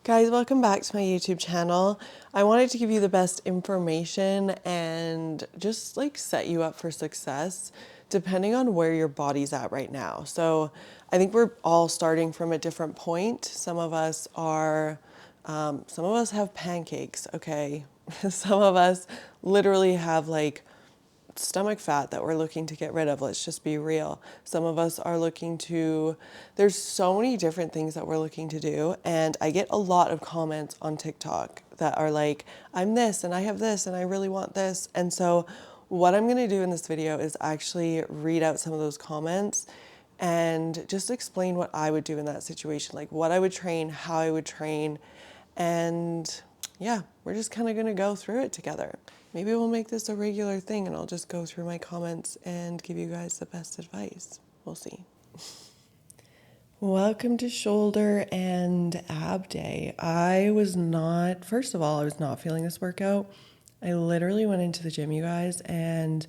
Guys, welcome back to my YouTube channel. I wanted to give you the best information and just like set you up for success depending on where your body's at right now. So I think we're all starting from a different point. Some of us have pancakes, okay? Some of us literally have like stomach fat that we're looking to get rid of. Let's just be real. Some of us are there's so many different things that we're looking to do. And I get a lot of comments on TikTok that are like, I'm this and I have this and I really want this. And so what I'm going to do in this video is actually read out some of those comments and just explain what I would do in that situation, like what I would train, how I would train. And yeah, we're just kind of going to go through it together. Maybe we'll make this a regular thing and I'll just go through my comments and give you guys the best advice. We'll see. Welcome to shoulder and ab day. First of all, I was not feeling this workout. I literally went into the gym, you guys, and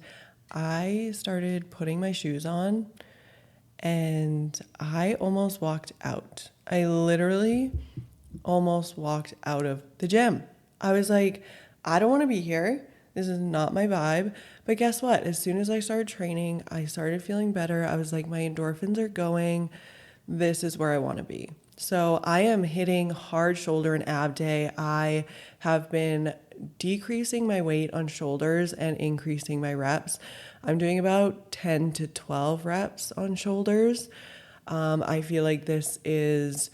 I started putting my shoes on and I almost walked out. I literally almost walked out of the gym. I was like, I don't want to be here. This is not my vibe. But guess what? As soon as I started training, I started feeling better. I was like, my endorphins are going. This is where I want to be. So I am hitting hard shoulder and ab day. I have been decreasing my weight on shoulders and increasing my reps. I'm doing about 10 to 12 reps on shoulders. I feel like this is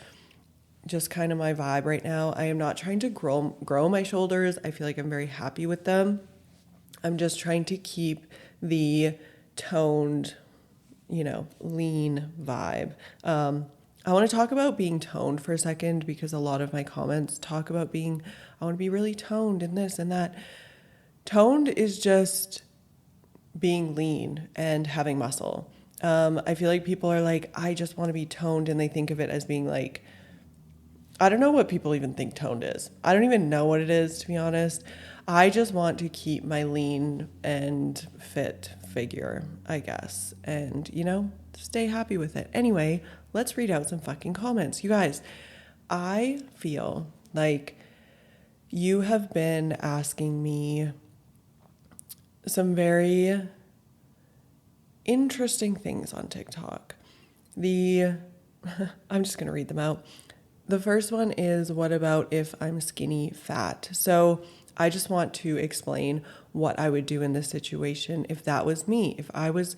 just kind of my vibe right now. I am not trying to grow my shoulders. I feel like I'm very happy with them. I'm just trying to keep the toned, lean vibe. I want to talk about being toned for a second because a lot of my comments talk about I want to be really toned and this and that. Toned is just being lean and having muscle. I feel like people are like, I just want to be toned, and they think of it as being like, I don't know what people even think toned is. I don't even know what it is, to be honest. I just want to keep my lean and fit figure, I guess, and, stay happy with it. Anyway, let's read out some fucking comments. You guys, I feel like you have been asking me some very interesting things on TikTok. I'm just going to read them out. The first one is, what about if I'm skinny fat? So I just want to explain what I would do in this situation if that was me, if I was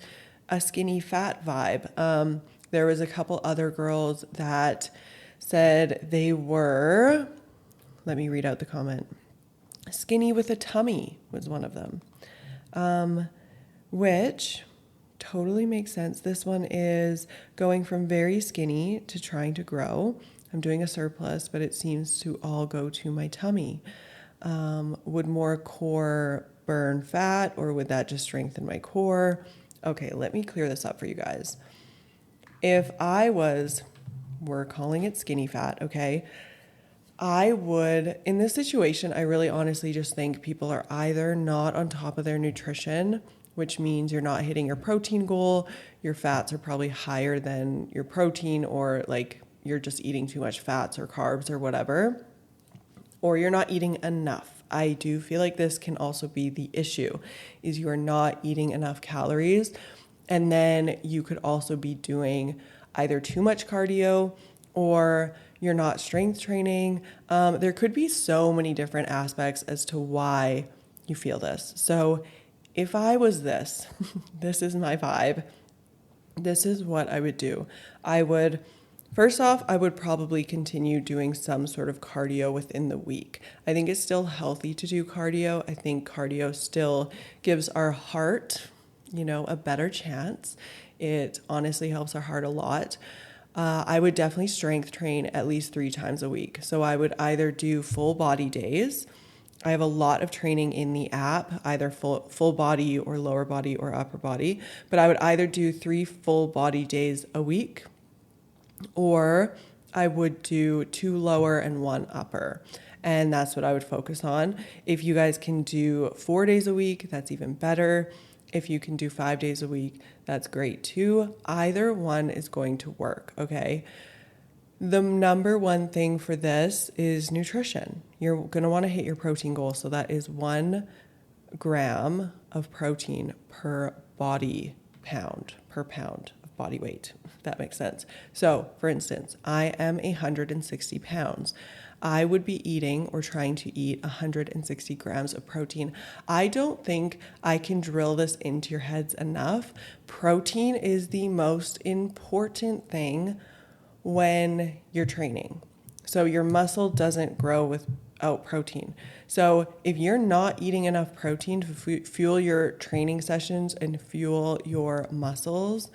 a skinny fat vibe. There was a couple other girls that said they were, let me read out the comment. Skinny with a tummy was one of them, which totally makes sense. This one is going from very skinny to trying to grow. I'm doing a surplus, but it seems to all go to my tummy. Would more core burn fat, or would that just strengthen my core? Okay, let me clear this up for you guys. If we're calling it skinny fat, okay? I would, in this situation, I really honestly just think people are either not on top of their nutrition, which means you're not hitting your protein goal, your fats are probably higher than your protein, or like you're just eating too much fats or carbs or whatever, or you're not eating enough. I do feel like this can also be the issue, is you are not eating enough calories. And then you could also be doing either too much cardio or you're not strength training. There could be so many different aspects as to why you feel this. So if I was this is my vibe, this is what I would do. First off, I would probably continue doing some sort of cardio within the week. I think it's still healthy to do cardio. I think cardio still gives our heart, a better chance. It honestly helps our heart a lot. I would definitely strength train at least 3 times a week. So I would either do full body days. I have a lot of training in the app, either full body or lower body or upper body. But I would either do 3 full body days a week, or I would do 2 lower and 1 upper. And that's what I would focus on. If you guys can do 4 days a week, that's even better. If you can do 5 days a week, that's great too. Either one is going to work, okay? The number one thing for this is nutrition. You're going to want to hit your protein goal. So that is 1 gram of protein per body pound, per pound of body weight, if that makes sense. So for instance, I am 160 pounds. I would be eating or trying to eat 160 grams of protein. I don't think I can drill this into your heads enough. Protein is the most important thing when you're training. So your muscle doesn't grow without protein. So if you're not eating enough protein to fuel your training sessions and fuel your muscles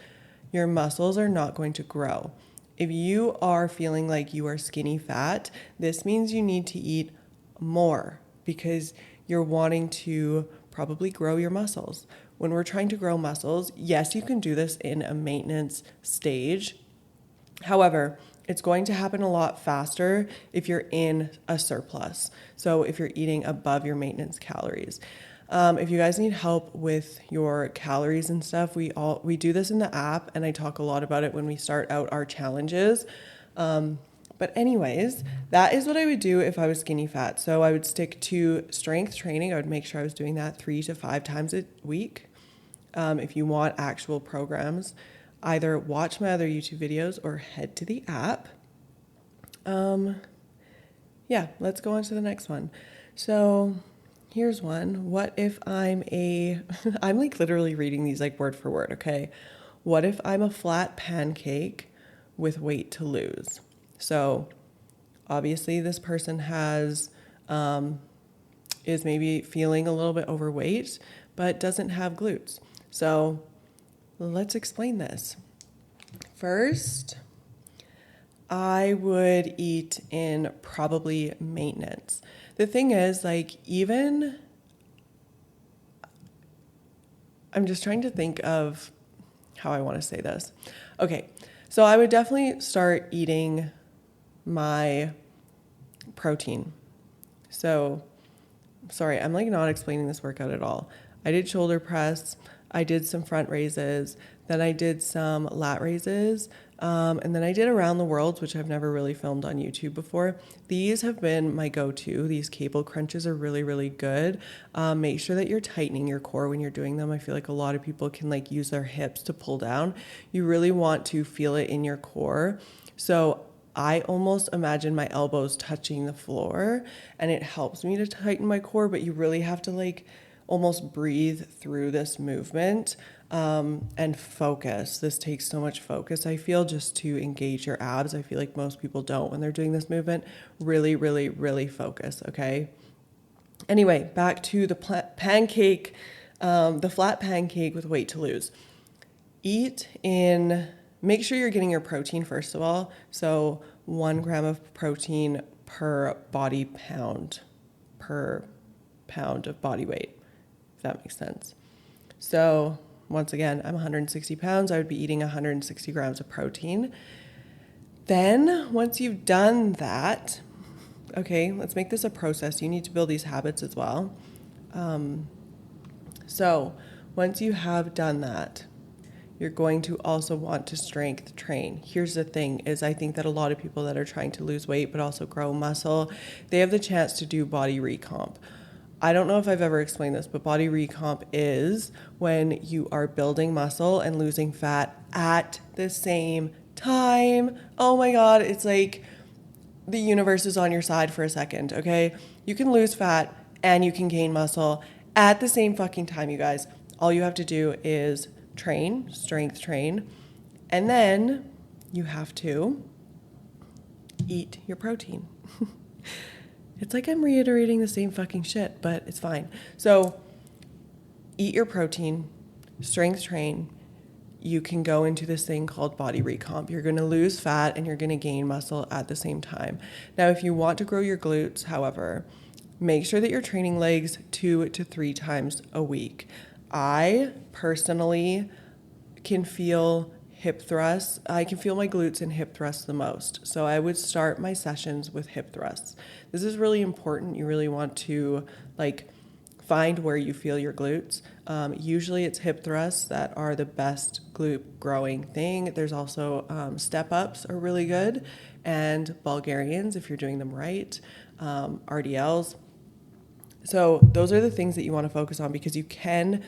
are not going to grow. If you are feeling like you are skinny fat, this means you need to eat more because you're wanting to probably grow your muscles. When we're trying to grow muscles, yes, you can do this in a maintenance stage. However, it's going to happen a lot faster if you're in a surplus. So if you're eating above your maintenance calories. If you guys need help with your calories and stuff, we do this in the app, and I talk a lot about it when we start out our challenges. But anyways, that is what I would do if I was skinny fat. So I would stick to strength training. I would make sure I was doing that 3 to 5 times a week. If you want actual programs, either watch my other YouTube videos or head to the app. Yeah, let's go on to the next one. So here's one. What if I'm I'm like literally reading these like word for word, okay? What if I'm a flat pancake with weight to lose? So obviously this person is maybe feeling a little bit overweight, but doesn't have glutes. So let's explain this. First, I would eat in probably maintenance. The thing is, like, I'm just trying to think of how I want to say this. Okay, so I would definitely start eating my protein. So, sorry, I'm like not explaining this workout at all. I did shoulder press, I did some front raises, then I did some lat raises, and then I did around the world, which I've never really filmed on YouTube before. These have been my go-to. These cable crunches are really, really good. Make sure that you're tightening your core when you're doing them. I feel like a lot of people can like use their hips to pull down. You really want to feel it in your core. So I almost imagine my elbows touching the floor, and it helps me to tighten my core, but you really have to like almost breathe through this movement and focus. This takes so much focus, I feel, just to engage your abs. I feel like most people don't when they're doing this movement. Really, really, really focus, okay? Anyway, back to the pancake, the flat pancake with weight to lose. Make sure you're getting your protein first of all. So 1 gram of protein per body pound, per pound of body weight, if that makes sense. So once again, I'm 160 pounds. I would be eating 160 grams of protein. Then once you've done that, okay, let's make this a process. You need to build these habits as well. So once you have done that, you're going to also want to strength train. Here's the thing is I think that a lot of people that are trying to lose weight but also grow muscle, they have the chance to do body recomp. I don't know if I've ever explained this, but body recomp is when you are building muscle and losing fat at the same time. Oh my God, it's like the universe is on your side for a second, okay? You can lose fat and you can gain muscle at the same fucking time, you guys. All you have to do is train, strength train, and then you have to eat your protein. It's like I'm reiterating the same fucking shit, but it's fine. So eat your protein, strength train. You can go into this thing called body recomp. You're going to lose fat and you're going to gain muscle at the same time. Now, if you want to grow your glutes, however, make sure that you're training legs 2 to 3 times a week. I personally can feel hip thrusts. I can feel my glutes and hip thrusts the most. So I would start my sessions with hip thrusts. This is really important. You really want to find where you feel your glutes. Usually it's hip thrusts that are the best glute growing thing. There's also step ups are really good and Bulgarians if you're doing them right, RDLs. So those are the things that you want to focus on, because you can,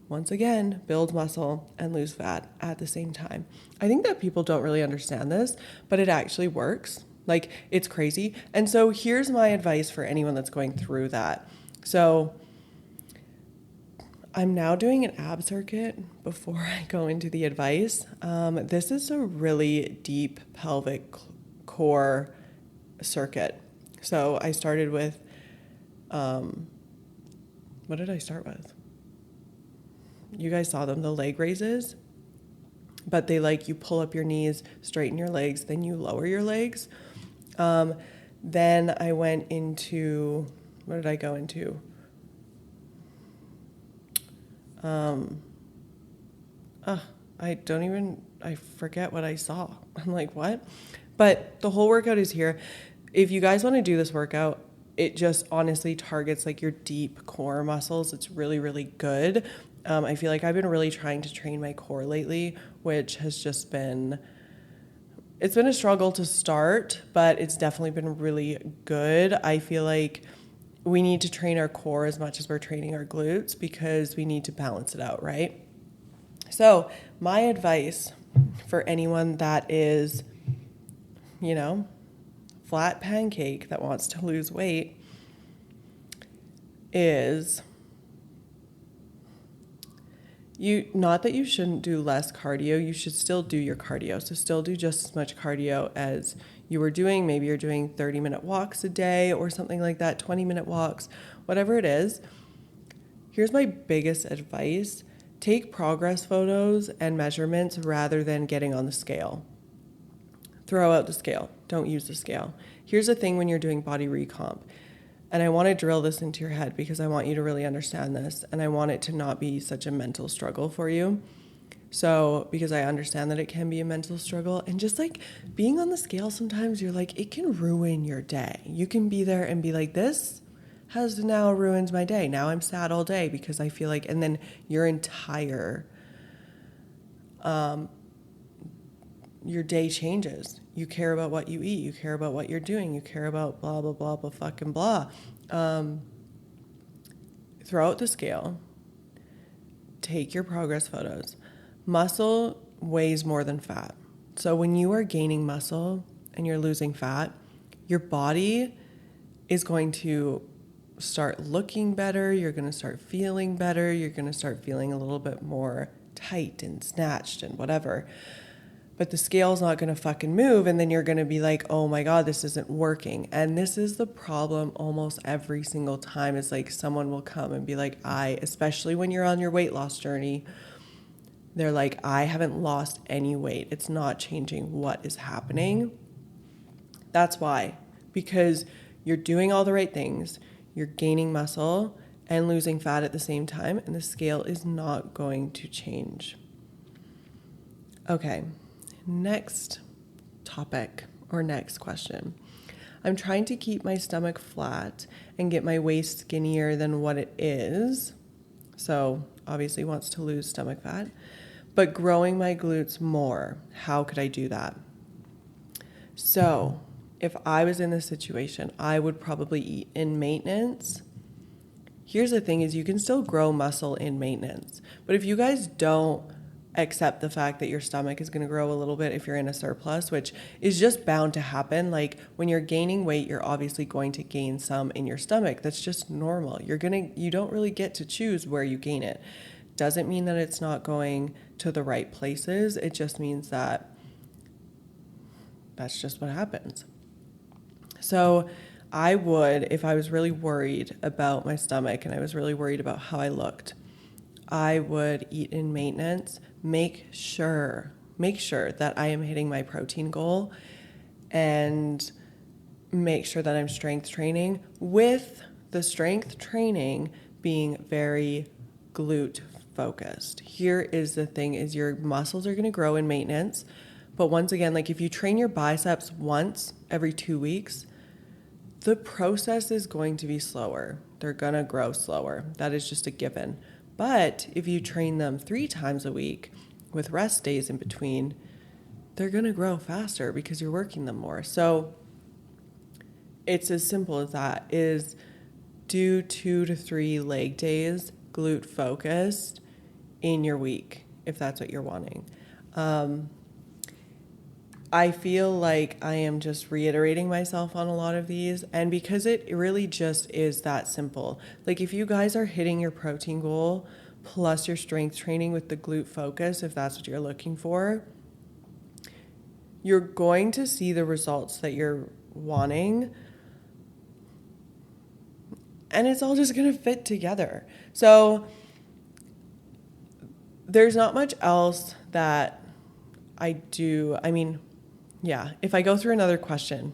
once again, build muscle and lose fat at the same time. I think that people don't really understand this, but it actually works. Like, it's crazy. And so here's my advice for anyone that's going through that. So I'm now doing an ab circuit before I go into the advice. This is a really deep pelvic core circuit. So I started with, what did I start with? You guys saw them, the leg raises, but they you pull up your knees, straighten your legs, then you lower your legs. Then I went into, what did I go into? I forget what I saw. I'm like, what? But the whole workout is here. If you guys want to do this workout, it just honestly targets your deep core muscles. It's really, really good. I feel like I've been really trying to train my core lately, which has just been, it's been a struggle to start, but it's definitely been really good. I feel like we need to train our core as much as we're training our glutes, because we need to balance it out, right? So my advice for anyone that is, flat pancake that wants to lose weight is not that you shouldn't do less cardio, you should still do your cardio. So still do just as much cardio as you were doing. Maybe you're doing 30-minute walks a day or something like that, 20-minute walks, whatever it is. Here's my biggest advice. Take progress photos and measurements rather than getting on the scale. Throw out the scale. Don't use the scale. Here's the thing when you're doing body recomp. And I want to drill this into your head because I want you to really understand this. And I want it to not be such a mental struggle for you. So, because I understand that it can be a mental struggle. And just being on the scale, sometimes you're it can ruin your day. You can be there and be like, this has now ruined my day. Now I'm sad all day because I feel and then your entire, your day changes. You care about what you eat. You care about what you're doing. You care about blah, blah, blah, blah, fucking blah. Throw out the scale. Take your progress photos. Muscle weighs more than fat. So when you are gaining muscle and you're losing fat, your body is going to start looking better. You're going to start feeling better. You're going to start feeling a little bit more tight and snatched and whatever. But the scale's not going to fucking move, and then you're going to be like, oh my God, this isn't working. And this is the problem almost every single time. Is someone will come and be like, especially when you're on your weight loss journey, they're like, I haven't lost any weight. It's not changing. What is happening? That's why. Because you're doing all the right things. You're gaining muscle and losing fat at the same time, and the scale is not going to change. Okay. Next topic or next question. I'm trying to keep my stomach flat and get my waist skinnier than what it is. So obviously wants to lose stomach fat, but growing my glutes more. How could I do that? So if I was in this situation, I would probably eat in maintenance. Here's the thing is you can still grow muscle in maintenance, but if you guys don't accept the fact that your stomach is going to grow a little bit if you're in a surplus, which is just bound to happen. When you're gaining weight, you're obviously going to gain some in your stomach. That's just normal. You don't really get to choose where you gain it. Doesn't mean that it's not going to the right places. It just means that that's just what happens. So I would, if I was really worried about my stomach and I was really worried about how I looked, I would eat in maintenance. Make sure that I am hitting my protein goal and make sure that I'm strength training, with the strength training being very glute focused. Here is the thing is your muscles are going to grow in maintenance. But once again, if you train your biceps once every 2 weeks, the process is going to be slower. They're going to grow slower. That is just a given. But if you train them 3 times a week with rest days in between, they're going to grow faster because you're working them more. So it's as simple as that, is do 2 to 3 leg days, glute focused, in your week, if that's what you're wanting. I feel like I am just reiterating myself on a lot of these, and because it really just is that simple. Like if you guys are hitting your protein goal plus your strength training with the glute focus, if that's what you're looking for, you're going to see the results that you're wanting, and it's all just going to fit together. So there's not much else that I do. I mean, yeah, if I go through another question,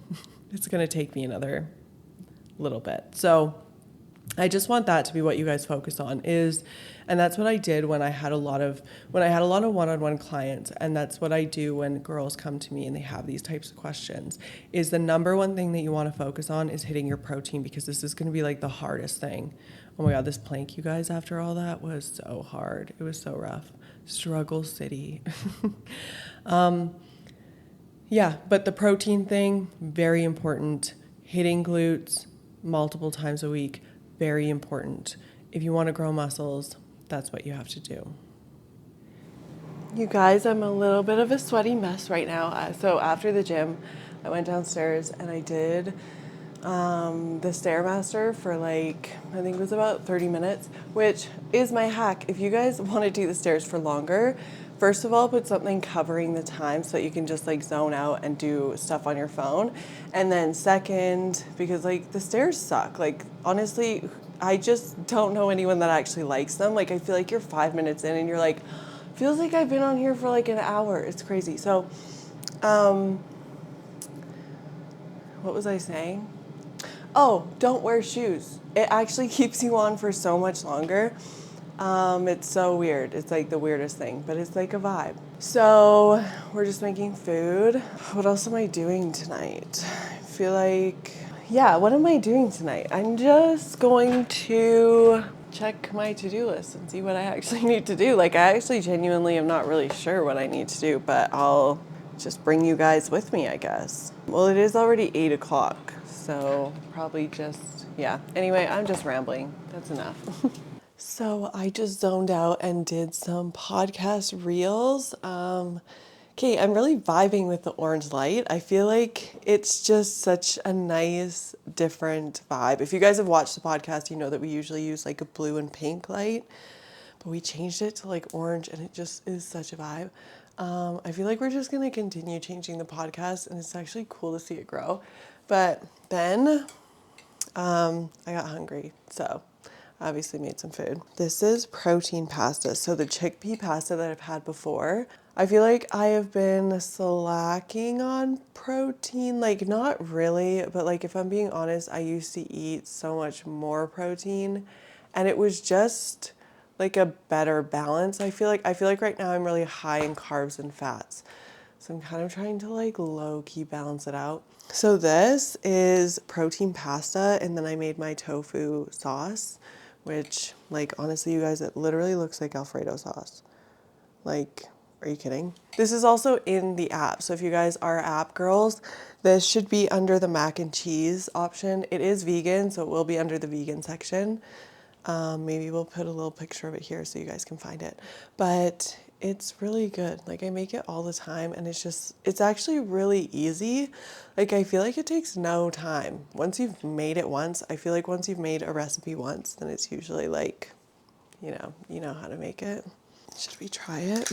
it's going to take me another little bit. So I just want that to be what you guys focus on is, and that's what I did when I had a lot of one-on-one clients, and that's what I do when girls come to me and they have these types of questions, is the number one thing that you want to focus on is hitting your protein, because this is going to be like the hardest thing. Oh my God, this plank, you guys, after all that was so hard. It was so rough. Struggle city. Yeah, but the protein thing, very important. Hitting glutes multiple times a week, very important. If you want to grow muscles, that's what you have to do. You guys, I'm a little bit of a sweaty mess right now. So after the gym, I went downstairs and I did the Stairmaster for like, I think it was about 30 minutes, which is my hack. If you guys want to do the stairs for longer, first of all, put something covering the time so that you can just like zone out and do stuff on your phone. And then second, because like the stairs suck. Like honestly, I just don't know anyone that actually likes them. Like I feel like you're 5 minutes in and you're like, feels like I've been on here for like an hour. It's crazy. So, what was I saying? Oh, don't wear shoes. It actually keeps you on for so much longer. It's so weird. It's like the weirdest thing, but it's like a vibe. So we're just making food. What else am I doing tonight? I feel like, yeah, what am I doing tonight? I'm just going to check my to-do list and see what I actually need to do. Like I actually genuinely am not really sure what I need to do, but I'll just bring you guys with me, I guess. Well, it is already 8 o'clock, so probably just, yeah. Anyway, I'm just rambling. That's enough. So I just zoned out and did some podcast reels. Okay, I'm really vibing with the orange light. I feel like it's just such a nice, different vibe. If you guys have watched the podcast, you know that we usually use like a blue and pink light, but we changed it to like orange and it just is such a vibe. I feel like we're just going to continue changing the podcast, and it's actually cool to see it grow. But then I got hungry, so I obviously made some food. This is protein pasta. So the chickpea pasta that I've had before, I feel like I have been slacking on protein. Like not really, but like if I'm being honest, I used to eat so much more protein and it was just like a better balance. I feel like right now I'm really high in carbs and fats. So I'm kind of trying to like low key balance it out. So this is protein pasta, and then I made my tofu sauce, which like honestly, you guys, it literally looks like Alfredo sauce. Like, are you kidding? This is also in the app. So if you guys are app girls, this should be under the mac and cheese option. It is vegan, so it will be under the vegan section. Maybe we'll put a little picture of it here so you guys can find it. But it's really good. Like I make it all the time, and it's actually really easy. Like I feel like it takes no time. Once you've made it once, I feel like once you've made a recipe once, then it's usually like, you know how to make it. Should we try it?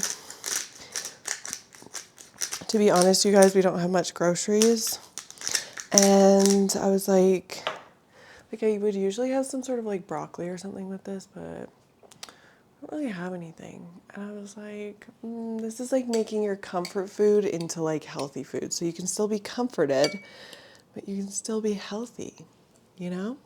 To be honest, you guys, we don't have much groceries. And I was like I would usually have some sort of like broccoli or something with this, but I don't really have anything. And I was like, this is like making your comfort food into like healthy food. So you can still be comforted, but you can still be healthy, you know?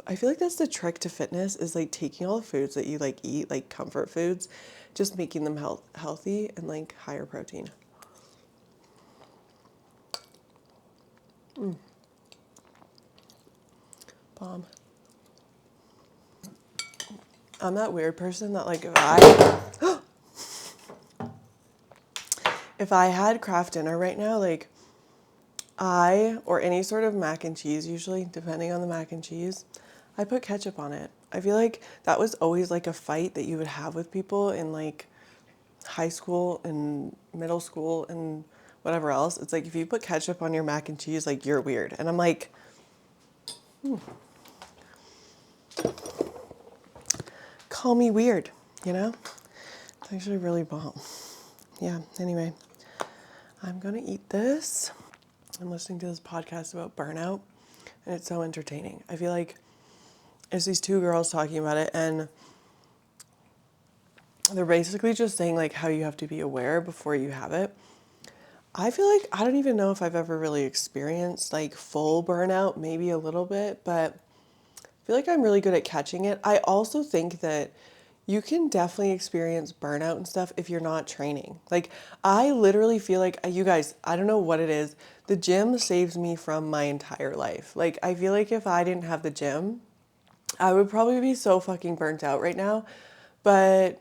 I feel like that's the trick to fitness, is like taking all the foods that you like eat, like comfort foods, just making them healthy and like higher protein. Bomb. I'm that weird person that like If I had Kraft dinner right now, like or any sort of mac and cheese, usually, depending on the mac and cheese, I put ketchup on it. I feel like that was always like a fight that you would have with people in like high school and middle school and whatever else. It's like if you put ketchup on your mac and cheese, like you're weird. And I'm like, call me weird, you know? It's actually really bomb. Yeah, anyway, I'm gonna eat this. I'm listening to this podcast about burnout, and it's so entertaining. I feel like it's these two girls talking about it, and they're basically just saying like how you have to be aware before you have it. I feel like I don't even know if I've ever really experienced like full burnout, maybe a little bit, but I feel like I'm really good at catching it. I also think that you can definitely experience burnout and stuff if you're not training. Like, I literally feel like, you guys, I don't know what it is. The gym saves me from my entire life. Like, I feel like if I didn't have the gym, I would probably be so fucking burnt out right now. But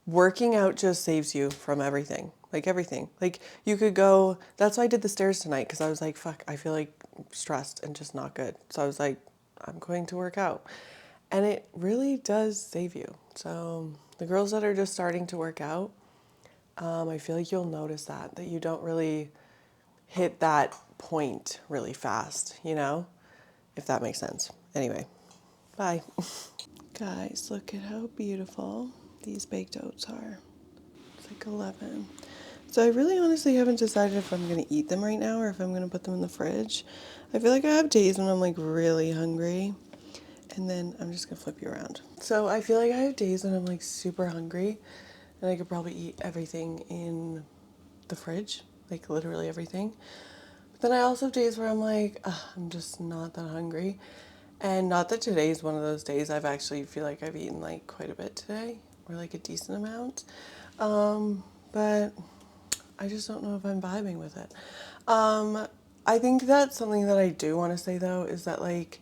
working out just saves you from everything. Like, everything. Like, you could go, that's why I did the stairs tonight, because I was like, fuck, I feel like stressed and just not good. So I was like, I'm going to work out. And it really does save you. So the girls that are just starting to work out, I feel like you'll notice that you don't really hit that point really fast, you know, if that makes sense. Anyway, bye. Guys, look at how beautiful these baked oats are. It's like 11. So I really honestly haven't decided if I'm going to eat them right now or if I'm going to put them in the fridge. I feel like I have days when I'm like really hungry. And then I'm just gonna flip you around. So I feel like I have days when I'm like super hungry and I could probably eat everything in the fridge, like literally everything. But then I also have days where I'm like, I'm just not that hungry. And not that today's one of those days. I've actually feel like I've eaten like quite a bit today, or like a decent amount. But I just don't know if I'm vibing with it. I think that's something that I do want to say though, is that like,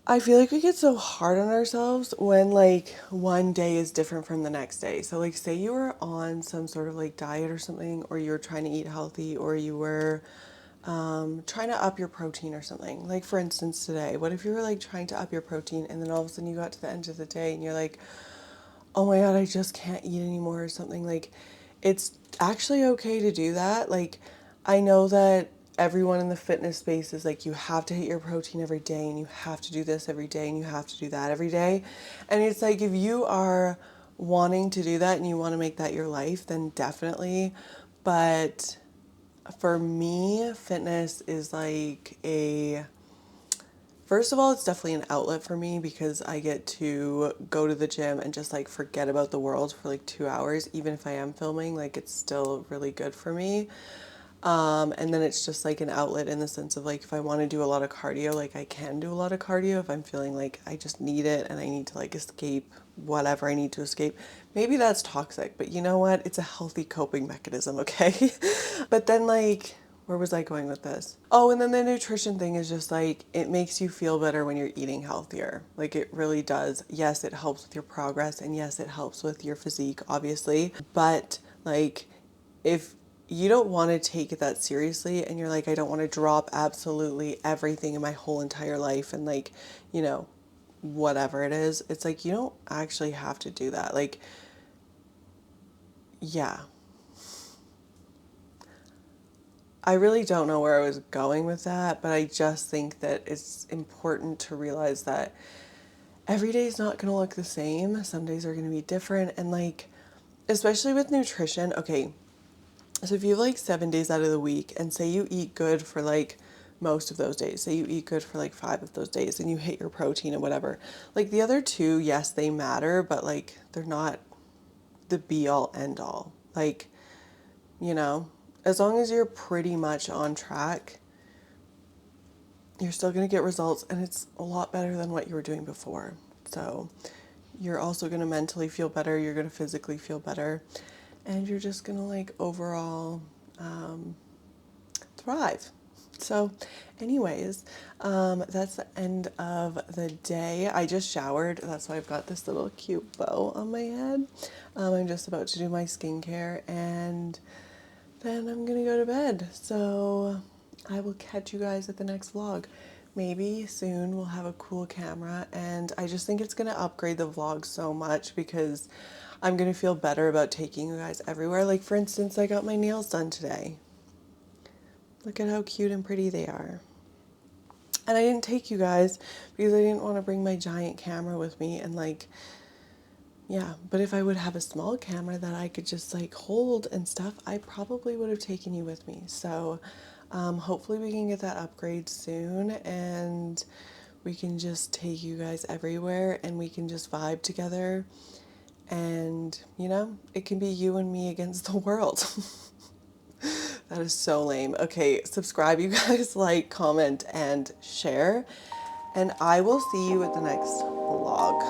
I feel like we get so hard on ourselves when like one day is different from the next day. So like say you were on some sort of like diet or something, or you were trying to eat healthy, or you were trying to up your protein or something. Like for instance today, what if you were like trying to up your protein and then all of a sudden you got to the end of the day and you're like, oh my God, I just can't eat anymore or something. Like it's actually okay to do that. Like I know that everyone in the fitness space is like, you have to hit your protein every day and you have to do this every day and you have to do that every day. And it's like, if you are wanting to do that and you want to make that your life, then definitely. But for me, fitness is like first of all, it's definitely an outlet for me because I get to go to the gym and just like forget about the world for like 2 hours. Even if I am filming, like it's still really good for me. And then it's just like an outlet in the sense of like, if I want to do a lot of cardio, like I can do a lot of cardio if I'm feeling like I just need it and I need to like escape whatever I need to escape. Maybe that's toxic, but you know what? It's a healthy coping mechanism, okay? But then like, where was I going with this? Oh, and then the nutrition thing is just like, it makes you feel better when you're eating healthier. Like it really does. Yes, it helps with your progress and yes, it helps with your physique, obviously. But like, if you don't want to take it that seriously and you're like, I don't want to drop absolutely everything in my whole entire life and like, you know, whatever it is, it's like, you don't actually have to do that. Like, yeah. I really don't know where I was going with that, but I just think that it's important to realize that every day is not going to look the same. Some days are going to be different. And like, especially with nutrition, okay, so if you have like 7 days out of the week and say you eat good for like most of those days, say you eat good for like 5 of those days and you hit your protein and whatever, like the other two, yes, they matter, but like they're not the be all end all. Like, you know, as long as you're pretty much on track, you're still going to get results and it's a lot better than what you were doing before. So you're also going to mentally feel better, you're going to physically feel better, and you're just going to like overall thrive. So anyways, that's the end of the day. I just showered. That's why I've got this little cute bow on my head. I'm just about to do my skincare and then I'm gonna go to bed. So I will catch you guys at the next vlog. Maybe soon we'll have a cool camera, and I just think it's gonna upgrade the vlog so much because I'm gonna feel better about taking you guys everywhere. Like for instance, I got my nails done today. Look at how cute and pretty they are. And I didn't take you guys because I didn't want to bring my giant camera with me and like, yeah, but if I would have a small camera that I could just like hold and stuff, I probably would have taken you with me. So hopefully we can get that upgrade soon and we can just take you guys everywhere and we can just vibe together. And, you know, it can be you and me against the world. That is so lame. Okay, subscribe, you guys, like, comment, and share. And I will see you at the next vlog.